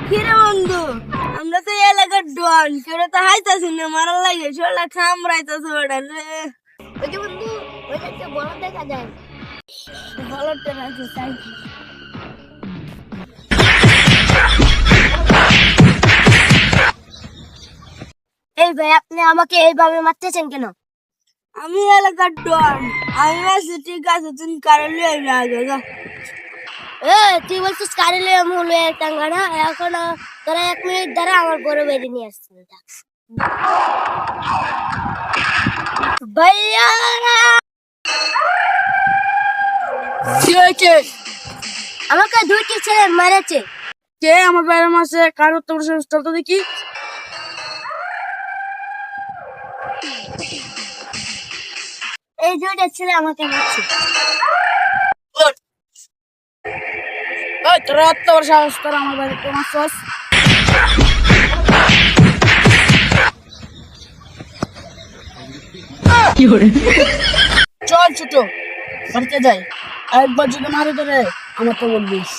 কিরে বন্ধু, আমরা তো এলাকার ডন, কেউ তো হাইতাছি না, মারার লাগে শোলা খামড়াইতেছে ওটা রে। ওই যে বন্ধু, ওইটা একটা বড় দেখা যায়। ভালো টেন আছে সাইকেল। এই ভাই, আপনি আমাকে এইভাবে মারতেছেন কেন? আমি এলাকার ডন, আমি আছি ঠিক আছে, তুমি কারণ লিয়ে আগে যা। তুই বলছিস কারে লয়ে মুলে টাঙ্গা না, এখন তোরা 1 মিনিট ধরে আমার বড় বেরি নিয়ে আসছিস। ভাইয়া কি হয়েছে? আমাকে 2টি ছেলে মেরেছে। কে আমার বাইরে মাসে কার উত্তর তো দেখি। এই 2টা ছেলে আমাকে মারছে। ওই তোর উত্তর সাহস, তোর আমার বাইরে তোমার সস। চল ছোট, বাড়িতে যাই। একবার যদি মারি ধরে আমার তো বলবিস।